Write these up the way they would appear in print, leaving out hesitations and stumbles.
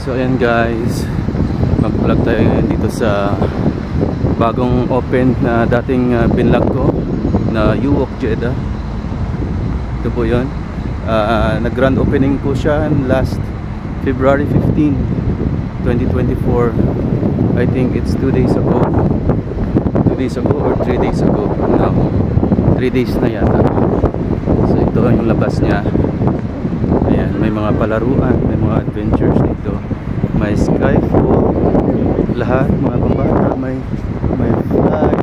So ayan guys, mag-vlog tayo ngayon dito sa bagong open na dating binlog ko na U-Walk Jeddah. Ito po yun. Nag-grand opening po siya last February 15, 2024. I think it's 2 days ago. 2 days ago or 3 days ago. No, 3 days na yata. So ito yung labas niya. Ayan, may mga palaruan, may mga adventures dito. May skyfall, lahat, mga pambata, may fly.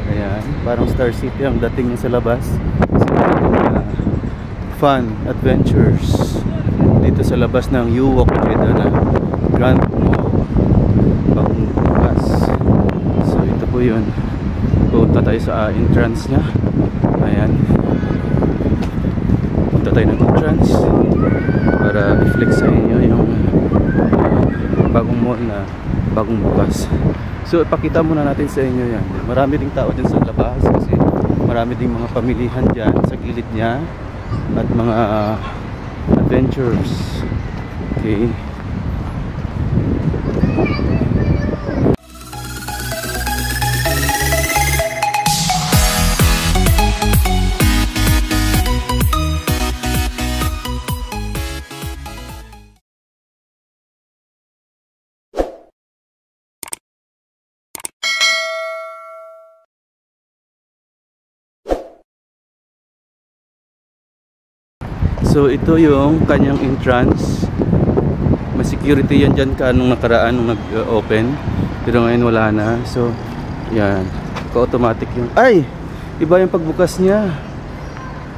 Ayan, parang Star City ang dating niya sa labas. Fun adventures dito sa labas ng U-Walk Jeddah na Grand Mall, bagong bukas. So ito po yun. Punta tayo sa entrance niya. Ayan, punta tayo ng entrance para i-flex sa inyo yung bagong mall na bagong bukas. So ipakita muna natin sa inyo yan. Marami ding tao dyan sa labas kasi marami ding mga pamilihan dyan sa gilid niya at mga adventures. Okay. So ito yung kanyang entrance. May security yan dyan nung nakaraan nung nag-open, pero ngayon wala na. So yan, ka-automatic yung iba yung pagbukas niya.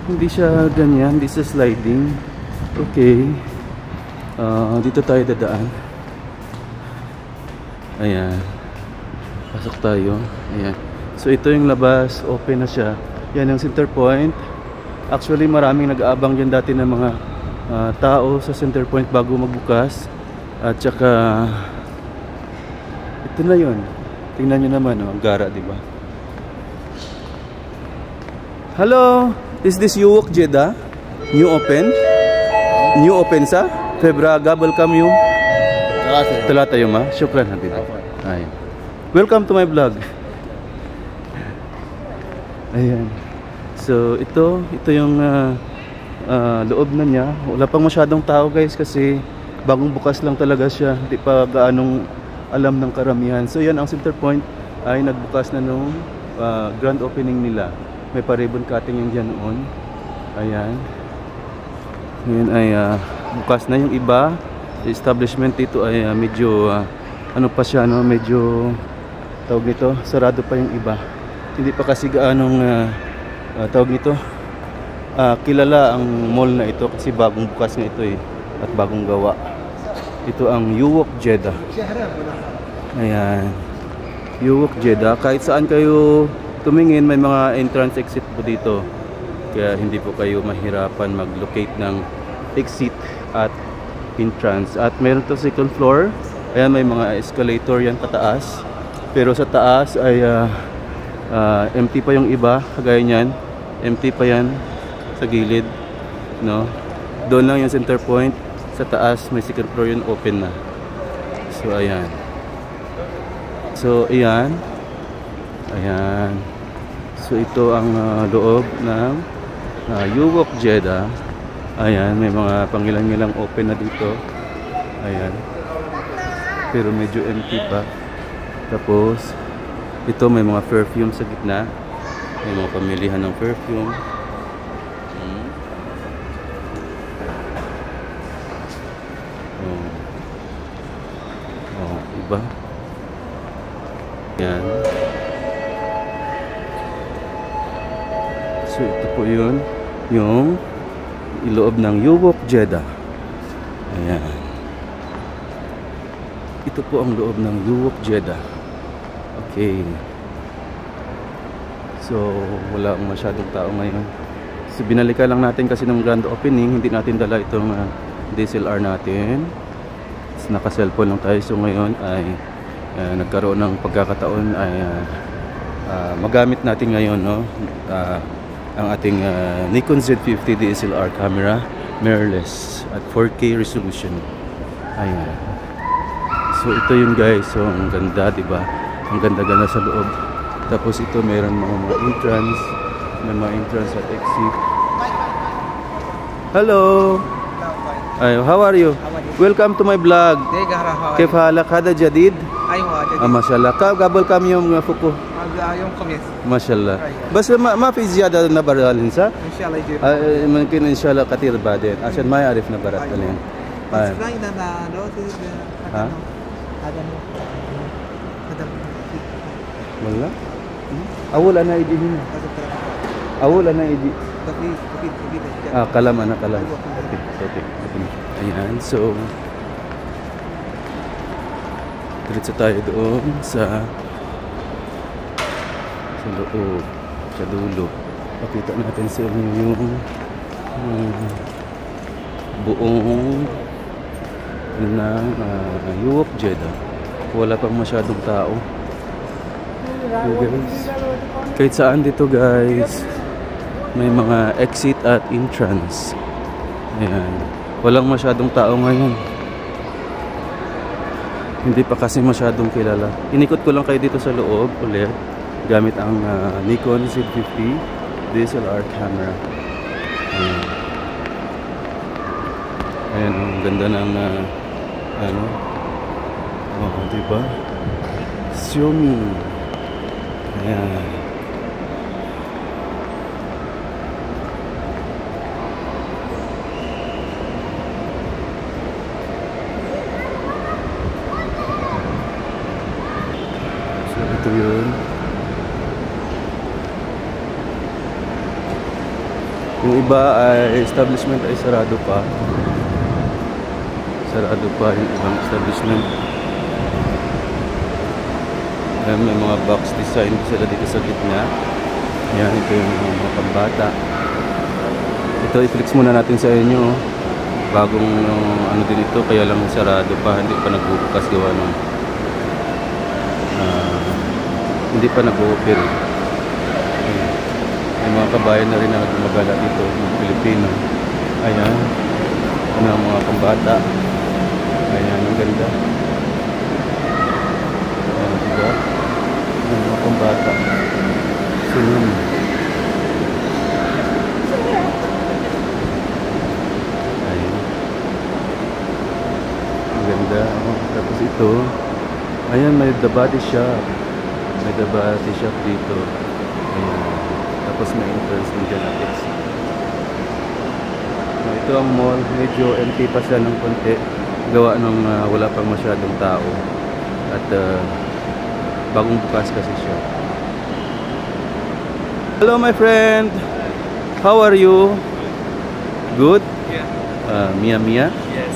Hindi siya ganyan, hindi siya sliding. Okay, dito tayo dadaan. Ayan, pasok tayo. Ayan, so ito yung labas, open na siya. Yan ang center point. Actually maraming nag-aabang dyan dati ng mga tao sa center point bago magbukas. At saka ito na yun. Tingnan nyo naman, ang gara, diba? Hello, is this U-Walk Jeddah? New open? New open sa? Febraga, welcome you. Talata yung ma. Syukran natin. Welcome to my vlog. Ayan. So ito yung loob na niya. Wala pang masyadong tao guys kasi bagong bukas lang talaga siya. Hindi pa gaanong alam ng karamihan. So yan ang center point ay nagbukas na nung grand opening nila. May pa-ribbon cutting yung dyan noon. Ayan. Ngayon ay bukas na yung iba. Establishment dito ay medyo ano pa siya, no? Medyo tawag nito, sarado pa yung iba. Hindi pa kasi gaanong tawag nito, kilala ang mall na ito kasi bagong bukas nga ito at bagong gawa. Ito ang U-Walk Jeddah. Ayan, U-Walk Jeddah. Kahit saan kayo tumingin may mga entrance exit po dito, kaya hindi po kayo mahirapan mag-locate ng exit at entrance. At meron to second floor. Ayan, may mga escalator yan pataas, pero sa taas ay empty pa yung iba, kagaya nyan. Empty pa yan sa gilid, no? Doon lang yung center point. Sa taas may second floor yun, open na. So ayan. So ayan. Ayan. So ito ang loob ng U-Walk Jeddah. Ayan, may mga pangilang-ilang open na dito. Ayan. Pero medyo empty pa. Tapos ito may mga perfume sa gitna. May mga pamilihan ng perfume. Iba. Yan. So ito po yun, yung iloob ng U-Walk Jeddah. Ayan. Ito po ang loob ng U-Walk Jeddah. Okay. So wala masyadong tao ngayon. So binalikan lang natin kasi ng grand opening, hindi natin dala itong DSLR natin. So, naka-cellphone lang tayo. So ngayon ay nagkaroon ng pagkakataon ay magamit natin ngayon, no? Ang ating Nikon Z50 DSLR camera mirrorless at 4K resolution. Ayan. So ito yun guys. So ang ganda, diba? Ang ganda-ganda sa loob. Tapos ito meron mga entrance. May mga entrance at exit. Hello. Ayo, how are you? Welcome to my vlog. كيف حالك؟ هذا جديد؟ ايوه جديد. ما شاء الله. قبل كم يوم فكوا؟ يوم خميس. ما شاء الله. بس ما في زيادة نبرات الإنسان؟ ان شاء الله يجيب. ممكن إن شاء الله كثير بعدين عشان ما يعرف نبرات الآن. بس لا انا ها؟ هذا والله؟ أول أنا يجي هنا. أول أنا يجي. Kalam anak kalam. Okay. Ayan, so diretso tayo doon sa loob, sa dulo. Pakita natin sa inyo yung buong ng UOP Jeddah. Wala pang masyadong tao. So guys, kahit saan dito guys, may mga exit at entrance. Ayan. Walang masyadong tao ngayon. Hindi pa kasi masyadong kilala. Inikot ko lang kayo dito sa loob ulit gamit ang Nikon Z50 DSLR camera. Ayan. Ayan, ang ganda ng ano. Oh, diba? Xiaomi. Ayan. Ito yun. Yung iba ay establishment ay sarado pa. Sarado pa yung ibang establishment. Ayan, may mga box design sila dito sa gitna. Ayan, ito yung mga pambata. Ito, i-flex muna natin sa inyo. Bagong ano din ito, kaya lang sarado pa. Hindi pa nagbubukas gawa ng hindi pa nag-o-open. May mga kabayan na rin na gumagala dito, mga Pilipino. Ayan. Ano ang mga pambata. Ayan, ang ganda. Ayan, diba? Ang mga pambata. Sunod. Ayan. Ang ganda. Tapos ito. Ayan, may The Body Shop. May The Body Shop dito. Ayan. Tapos may entrance din dyan at exit. Ito ang mall. Medyo empty pa siya ng konti. Gawa nung wala pang masyadong tao. At bagong bukas kasi siya. Hello my friend. How are you? Good? Yeah. Mia? Yes.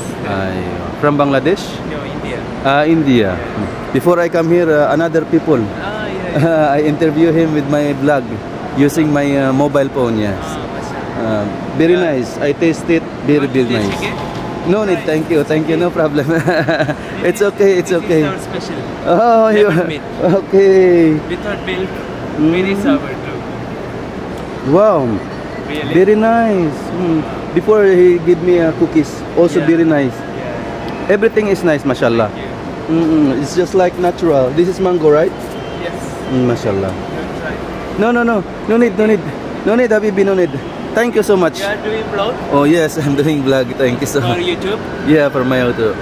From Bangladesh? No, India. India. Yeah. Before I come here, another people. Yeah. I interview him with my vlog using my mobile phone. Yes. Very nice. I taste it. Very nice. No need. Thank you. No problem. It's okay. It's okay. This is our special. Oh, you. Okay. Without milk, very sour too. Wow. Really? Very nice. Before he give me cookies. Also very nice. Yeah. Everything is nice, mashallah. It's just like natural. This is mango, right? Yes. Mashallah. You'll try. No need, Habibi, no need. Thank you so much. You are doing vlog? Oh yes, I'm doing vlog. Thank you so For much. YouTube? Yeah, for my YouTube.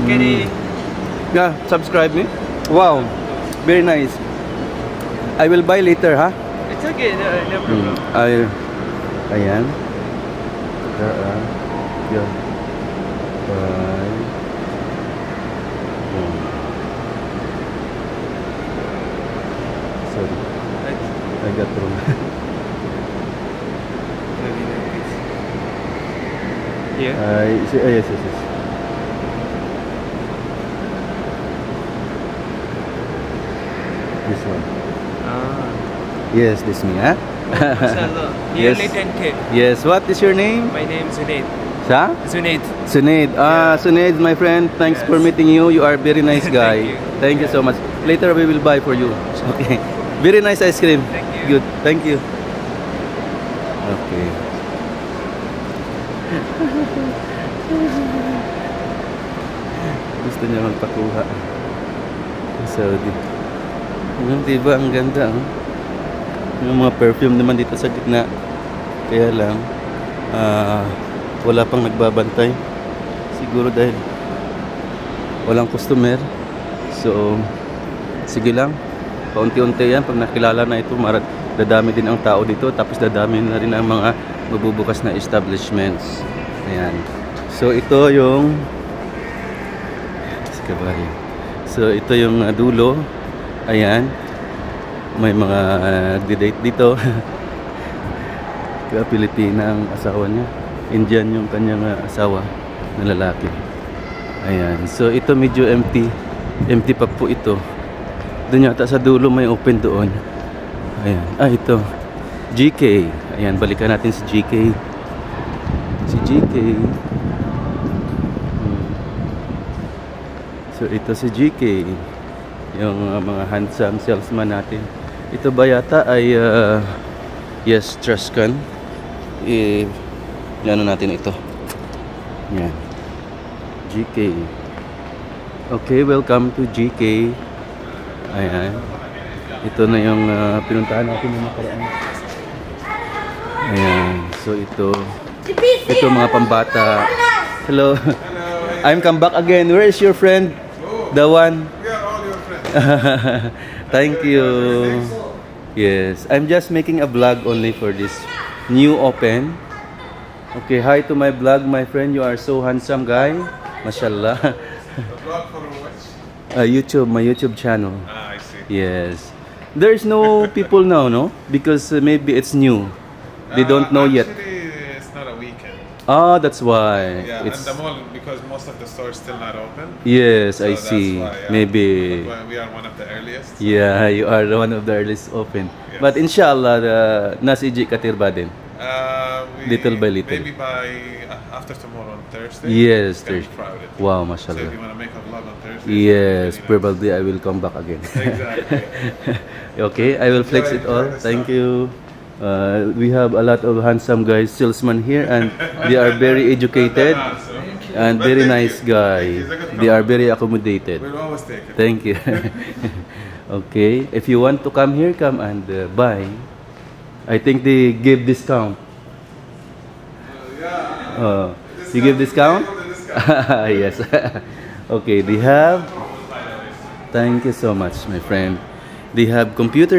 Can I? Yeah, subscribe me. Wow, very nice. I will buy later, huh? It's okay, no problem. Ayan. Yeah. Bye. Sorry, I got wrong. Yeah. Yes. This one. Yes, this me, huh? Mashallah. Yes. Nearly 10K. Yes, what is your name? My name is Zunaid. Sa? Zunaid. Sunaid. Sunaid, my friend, thanks for meeting you. You are a very nice guy. Thank you so much. Later we will buy for you. Okay. Very nice ice cream. Thank you. Good. Thank you. Okay. Gusto niya magpakuha. Saudi. Yung diba, ang ganda. Oh? Yung mga perfume naman dito sa gitna. Kaya lang, wala pang nagbabantay. Siguro dahil walang customer. So, sige lang. Paunti-unti yan. Pag nakilala na ito, dadami din ang tao dito. Tapos dadami na rin ang mga mabubukas na establishments. Ayan. So, ito yung So, ito yung dulo. Ayan. May mga nagdi-date dito. Kaya Pilipina ang asawa niya. Indian yung kanyang asawa na lalaki. Ayan. So, ito medyo empty. Empty pa po ito. Doon yata sa dulo may open doon. Ayan. Ito. GK. Ayan. Balikan natin si GK. Si GK. So, ito si GK. Yung mga handsome salesman natin. Ito ba yata ay yes, Truscan. Ano natin ito. Yan. GK. Okay, welcome to GK. Ayan. Ito na yung pinuntahan natin yung nakaraan. Ayan. So ito mga pambata. Hello. I'm come back again. Where is your friend? The one? We are all your friends. Thank you. Yes, I'm just making a vlog only for this new open. Okay, hi to my vlog, my friend. You are so handsome guy. Mashallah. The vlog for which? YouTube, my YouTube channel. I see. Yes. There is no people now, no? Because maybe it's new. They don't know yet. Actually, it's not a weekend. That's why. Yeah, It's and the mall, because most of the stores still not open. yes, So I that's see. why, Maybe. That's why we are one of the earliest. Yeah, you are one of the earliest open. Yes. But inshallah, nas iji katir ba din? Little by little. Maybe by after tomorrow on Thursday. Yes, it's gonna be Thursday. crowded. Wow, So if mashallah. you want to make a vlog on Thursday. Yes, it's really probably I will come back again. nice. Exactly. Okay, I will flex it all. Thank you. We have a lot of handsome guys, salesmen here, and they are very educated and very nice guy. They are very accommodated. We'll always take it. Thank you. Okay, if you want to come here, come and buy. I think they give discount. You give discount? Yes. Okay, they have. Thank you so much, my friend. They have computer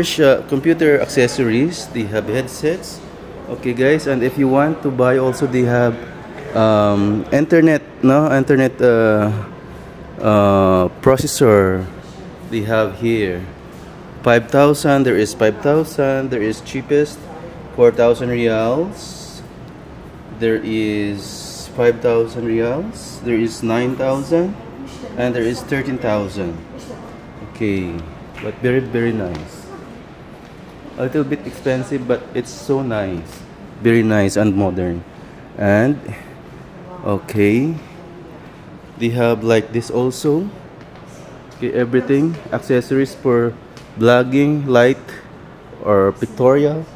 accessories. They have headsets. Okay, guys, and if you want to buy, also they have internet processor. They have here 5,000. There is 5,000. There is cheapest 4,000 reals. There is 5,000 reals. There is 9,000, and there is 13,000. Okay, but very, very nice. A little bit expensive, but it's so nice. Very nice and modern. And okay, they have like this also. Okay, everything, accessories for vlogging, light or pictorial.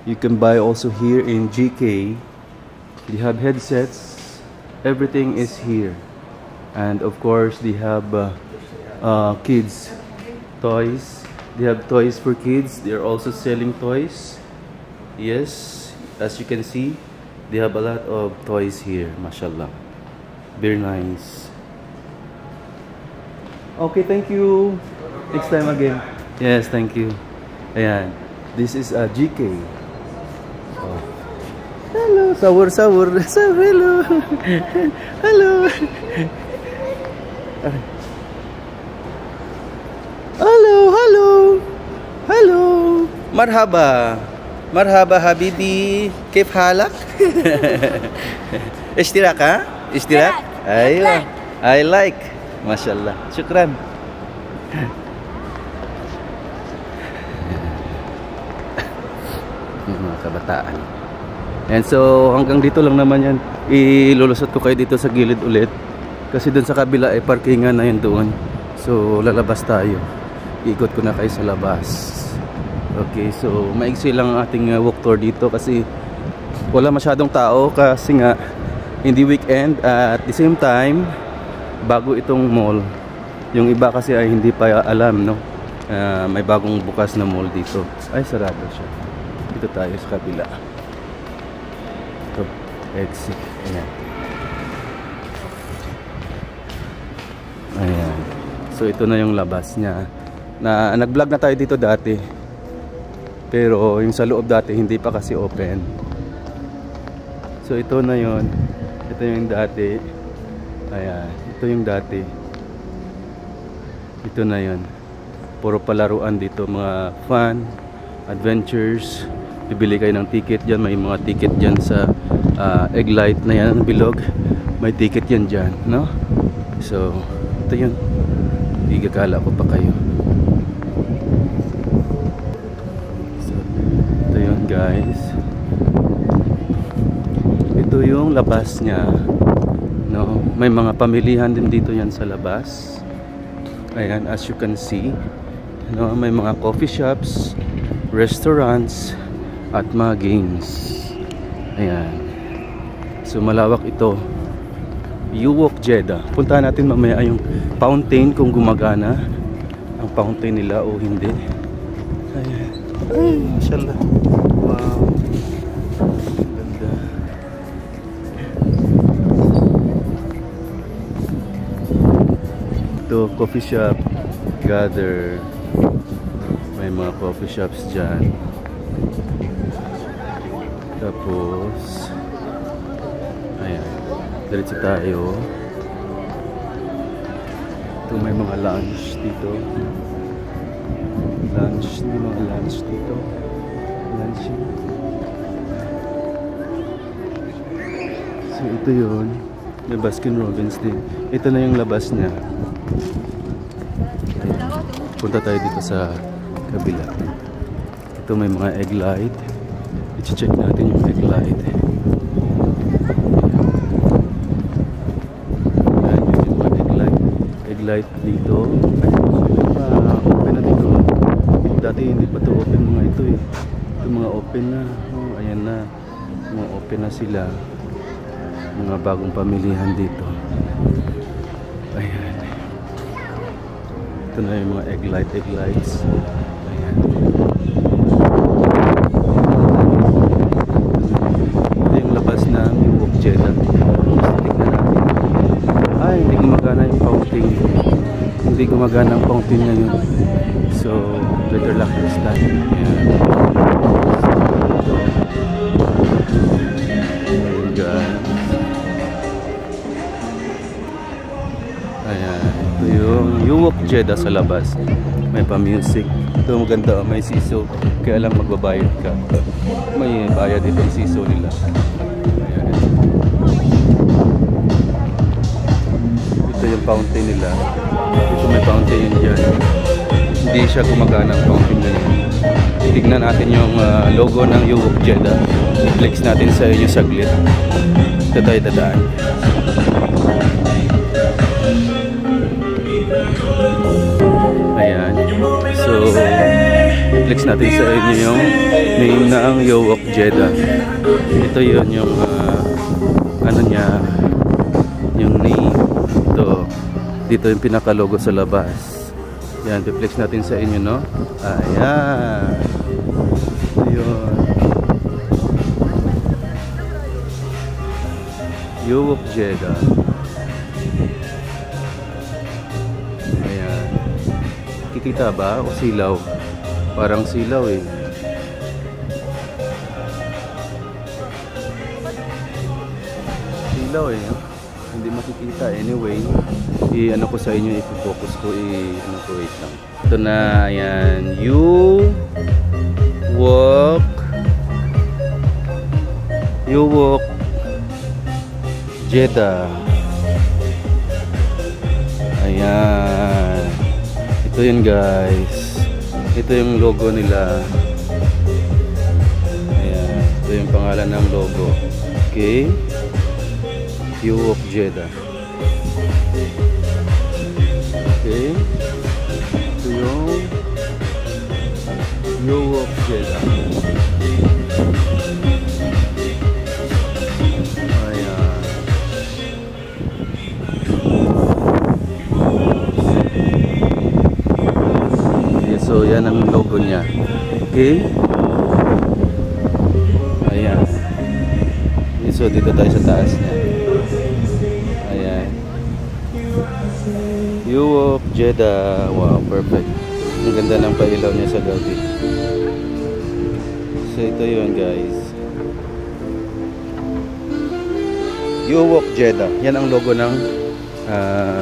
You can buy also here in GK. They have headsets. Everything is here. And of course, they have kids toys. They have toys for kids. They are also selling toys. Yes, as you can see, they have a lot of toys here. Mashallah, very nice. Okay, thank you. Next time again. Yes, thank you. Ayan, this is a GK. Oh. Hello, sahur. Hello. Hello. Hello. Marhaba. Marhaba habibi. Kif halak? Ishtirak ha? Ishtirak? Aywa. I like. Mashallah. Syukran. Mga kabataan. And so hanggang dito lang naman yan. Ilulusot ko kayo dito sa gilid ulit. Kasi dun sa kabila ay parkingan na yun doon. So lalabas tayo. Ikot ko na kayo sa labas. Okay, so maigsi lang ang ating walk tour dito kasi wala masyadong tao kasi nga hindi weekend. At the same time bago itong mall. Yung iba kasi ay hindi pa alam, no? May bagong bukas na mall dito. Ay, sarado siya. Dito tayo sa kabila. Ito, exit. Ayan. Ayan. So ito na yung labas niya. Nag-vlog na tayo dito dati. Pero yung sa loob dati hindi pa kasi open. So ito na yon. Ito yung dati. Ayan. Ito yung dati. Ito na yon. Puro palaruan dito. Mga fun, adventures. Bibili kayo ng ticket dyan. May mga ticket dyan sa egg light na yan. Bilog. May ticket yan dyan. No? So ito yun. Igagala ko pa kayo. So ito yun guys. Ito yung labas niya, no? May mga pamilihan din dito yan sa labas. Ayan, as you can see, no? May mga coffee shops, restaurants, at mga games. Ayan. So malawak ito. Uwok Jeddah. Puntahan natin mamaya yung fountain kung gumagana ang fountain nila o hindi. Ayan. Ay, mashallah. Wow. Ganda. Ito, coffee shop. Gather. May mga coffee shops dyan. Tapos ayan. Diretso tayo. Ito may mga lunch dito. May mga lunch dito. Lunching. So ito yun. May Baskin Robbins din. Ito na yung labas niya. Ayan. Punta tayo dito sa kabila. Ito may mga egg light. I-check natin yung egg light. Light dito. Open na dito. Dati hindi pa to open mga ito eh. Ito mga open na. Oh, ayan na. Mga open na sila. Mga bagong pamilihan dito. Ayan. Ito na yung mga egg lights. Ayan. Ito yung labas na Uwok Jeddah. Ay, hindi gumagana yung fountain. Hindi gumagana ang fountain ngayon. So, better luck this time. Ayan. Ayan guys. Ayan. Ito yung Uwok Jeddah sa labas. May pa-music. Ito maganda. May siso. Kaya lang magbabayad ka. May bayad dito yung siso nila. Ayan. Ito yung fountain nila. Ito may fountain dyan. Hindi siya gumagana ang fountain na yun. Tignan natin yung logo ng Uwok Jeddah. I-flex natin sa inyo saglit. Ito tayo dadaan. Ayan. So, i-flex natin sa inyo yung name ng Uwok Jeddah. Ito yun yung ano niya, yung name. Dito yung pinaka-logo sa labas. Yan, i-flex natin sa inyo, no? Ayan. Ayun. Uwok Jeddah. Ayan. Kikita ba? O silaw? Parang silaw eh. Silaw eh. Hindi makikita. Anyway, i-ano ko sa inyo, i-focus ko, i-ano ko, wait lang. Ito na, ayan. Uwok Jeddah. Ayan. Ito yun guys. Ito yung logo nila. Ayan. Ito yung pangalan ng logo. Okay. Uwok Jeddah. Okay. Ito yung Uwok Jeddah. Ayan. So yan ang logo niya. Okay. Ayan. So dito tayo sa taas niya. Ayan. Yuwok Jeddah. Wow, perfect. Ang ganda ng pailaw niya sa gabi. So ito yun guys. Yuwok Jeddah. Yan ang logo ng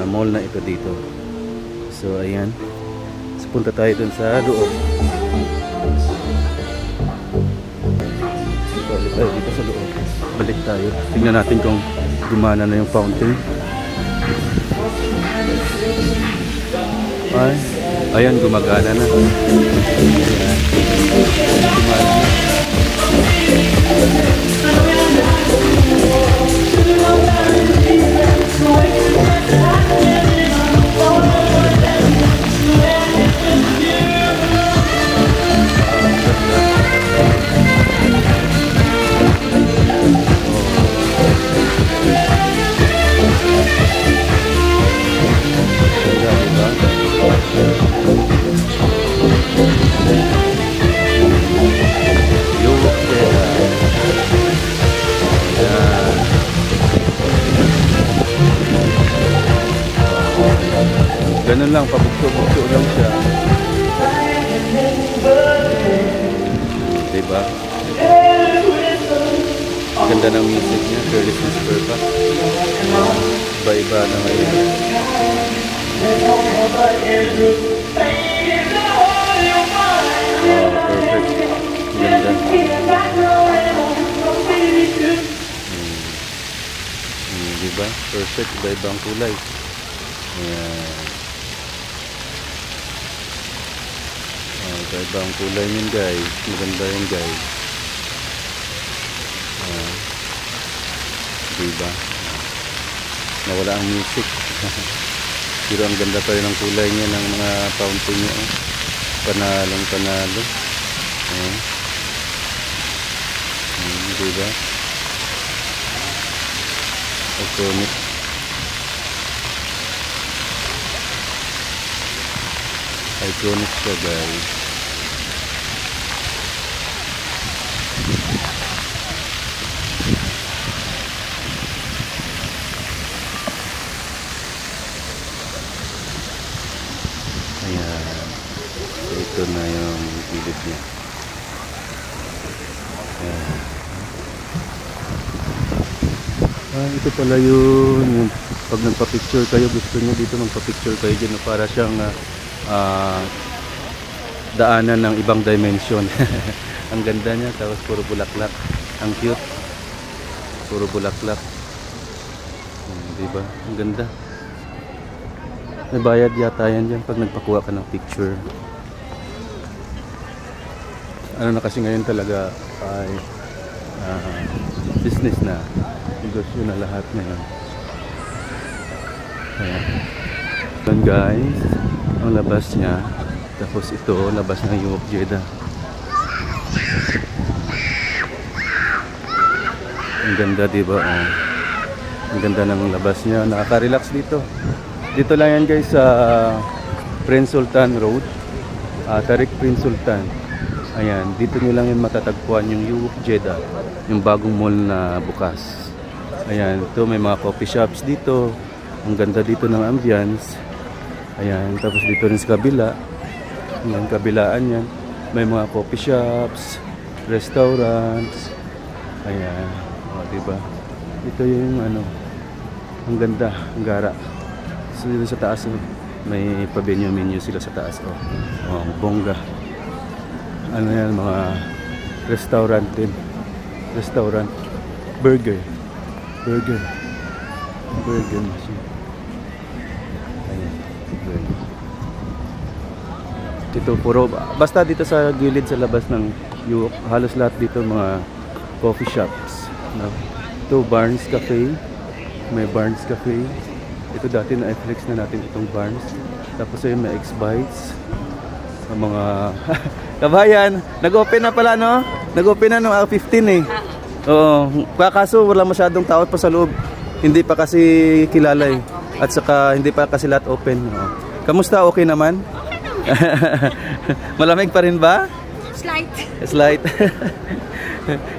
mall na ito dito. So ayan. So punta tayo dun sa loob. So balik tayo dito sa loob. Balik tayo. Tingnan natin kung gumana na yung fountain. Ay, ayan, gumagana na. Ayan. Gumana na. Ganun lang, pabukso-bukso lang siya. Diba? Ganda ng music niya, Carelessness Purpa. Iba-iba na ngayon. Perfect. Ganda. Diba? Perfect, iba-ibang kulay. Ayan. Iba-ibang kulay yun guys. Maganda yun guys. Diba? Nawala ang music. Pero ang ganda pa rin ang kulay niya ng mga fountain niya. Panalong panalo. Diba? Iconic. Iconic siya guys. Ayan. So, ito na yung gilid niya. Ayan. Ito pala yun. Pag nagpa-picture kayo, gusto nyo dito magpa-picture kayo dyan para siyang daanan ng ibang dimension. Ang ganda niya, tapos puro bulaklak. Ang cute. Puro bulaklak. Diba? Ang ganda. May bayad yata yan dyan pag nagpakuha ka ng picture. Ano na kasi ngayon talaga ay business na. Negosyo na lahat ngayon. Ayan. Ayan guys, ang labas niya. Tapos ito, labas ng Yuwok Jeddah. Ang ganda diba? Ang ganda ng labas niya. Nakaka-relax dito. Dito lang yan guys sa Prince Sultan Road. Tariq Prince Sultan. Ayan, dito nyo lang yung matatagpuan yung Yuwok Jeddah. Yung bagong mall na bukas. Ayan, ito may mga coffee shops dito. Ang ganda dito ng ambience. Ayan, tapos dito rin sa kabila. Ayan, kabilaan yan. May mga coffee shops, restaurants. Ayan, diba? Ito yung ano, ang ganda, ang gara. So dito sa taas, may pa-menu sila sa taas. Bongga. Ano yan, mga restaurant din. Restaurant. Burger machine. Ayan, burger. Dito puro, basta dito sa gilid sa labas ng Yuwok, halos lahat dito mga coffee shops, no? Ito Barnes Cafe. May Barnes Cafe. Ito dati na i-flex na natin itong Barnes. Tapos ayun may X-Bites. Sa mga kabayan, nag-open na pala, no? Nag-open na noong 15 eh. Oo, kaso wala masyadong tao pa sa loob. Hindi pa kasi kilala eh. At saka hindi pa kasi lahat open. Kamusta? Okay naman? Okay naman. Malamig pa rin ba? Slight. Slight.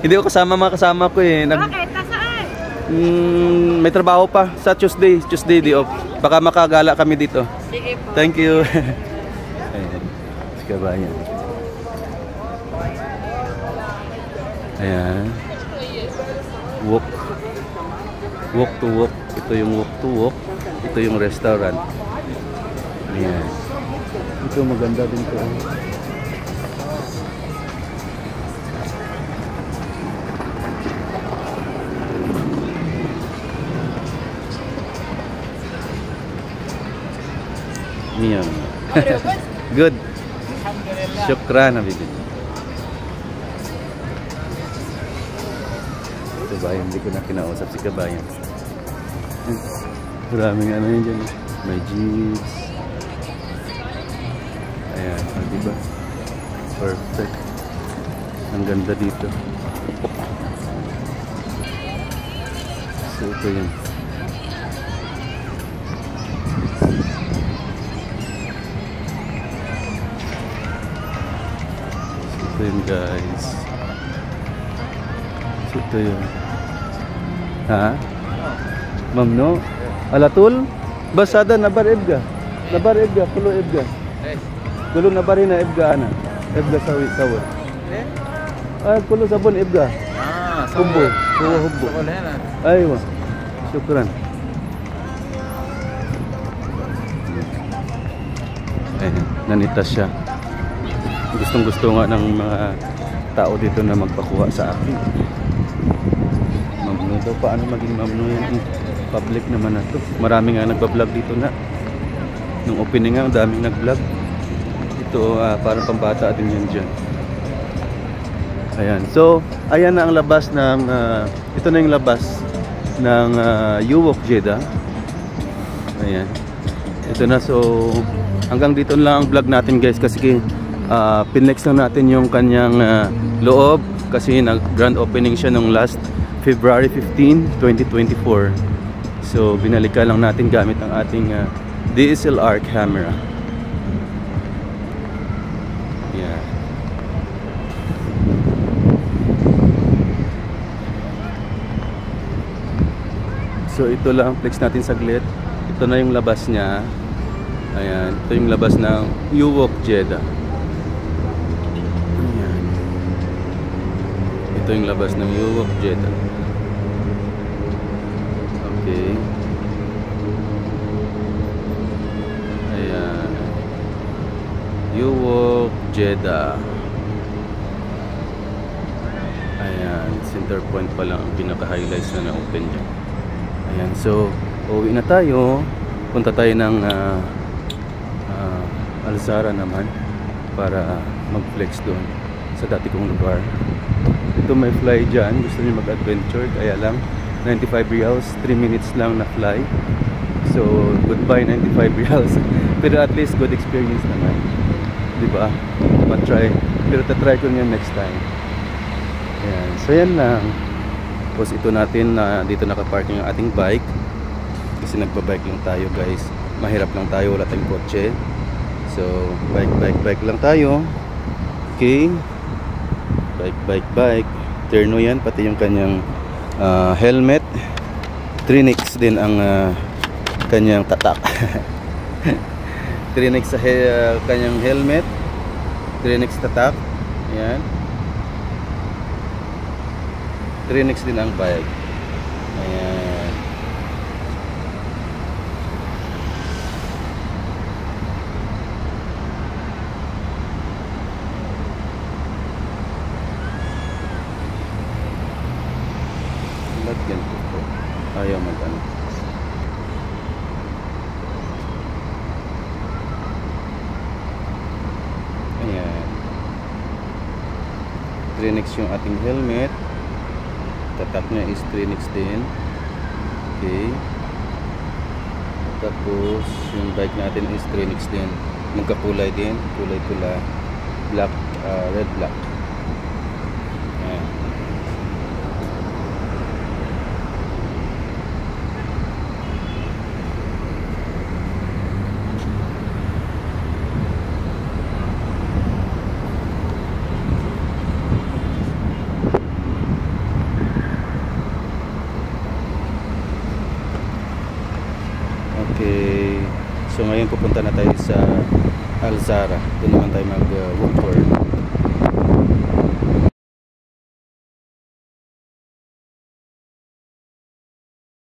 Hindi ko kasama mga kasama ko eh. Bakit? Nasaan? May trabaho pa sa Tuesday. Tuesday di off. Baka makagala kami dito. Sige po. Thank you. Ayan. Si kabayan. Ayan. Walk. Walk to walk. Ito yung walk to walk. Ito yung restaurant. Ayan. Ito maganda din to. Ayan. Good. Syukran, Habibie. Kabayan, hindi ko na kinausap si kabayan. Maraming ano yun dyan. May jeeps. Ayan, diba? Perfect. Ang ganda dito. So, ito yun. So, ito yun guys. So, ito yun. Ha? Mamno? Alatul? Basada nabar ebga. Nabar ebga, pulo ebga. Kulo nabari na ebga ana. Ebga sawi sawot. Ah, kulo sabon ebga. Ah, Hubbo, kulo hubbo. Aywa. Syukran. Nanitas siya. Gustong-gusto nga ng mga tao dito na magpakuha sa akin. Mamno daw, paano maging mamno yan? Public naman na to. Marami nga nagpa-vlog dito na. Nung opening nga, daming nag-vlog. Ito, parang pambata din yan dyan. Ayan. So, ayan na ang labas ng, ito na yung labas ng Uwok Jeddah. Ayan. Ito na. So, hanggang dito lang ang vlog natin guys. Kasi pinlex lang natin yung kanyang loob. Kasi nag-grand opening siya nung last February 15, 2024. So, binalikan lang natin gamit ang ating DSLR camera. Yeah. So, ito lang, flex natin saglit. Ito na yung labas niya. Ayan, ito yung labas ng Uwok Jeddah. Ayan. Ito yung labas ng Uwok Jeddah. Okay. Ayan. Uwok Jeddah. Ayan. Center point pa lang ang pinaka-highlights na na-open dyan. Ayan. So, uwi na tayo. Punta tayo ng Alzara naman para mag-flex doon sa dati kong lugar. Ito may fly dyan. Gusto niyo mag-adventure. Kaya lang 95 reals, 3 minutes lang na fly. So, goodbye 95 reals. Pero at least good experience naman. Diba? Ma-try. Pero tatry ko niyan next time. Ayan. So, yan lang. Tapos ito natin na dito nakaparking ang ating bike. Kasi nagpa-bike lang tayo guys. Mahirap lang tayo. Wala tayong kotse. So, bike lang tayo. Okay. Bike. Terno yan. Pati yung kanyang helmet. Trinix din ang kanyang tatak. Trinix sa kanyang helmet. Trinix tatak. Ayan. Trinix din ang bike. Ayan. Lagyan ko po. Ayaw mag-ano. Ayan. Trinix yung ating helmet. Tatak niya is Trinix din. Okay. Tapos yung bike natin is Trinix din. Magkakulay din. Kulay pula. Black, red black. Ayan. Okay. So ngayon pupunta na tayo sa Alzara. Doon naman tayo mag-walk tour.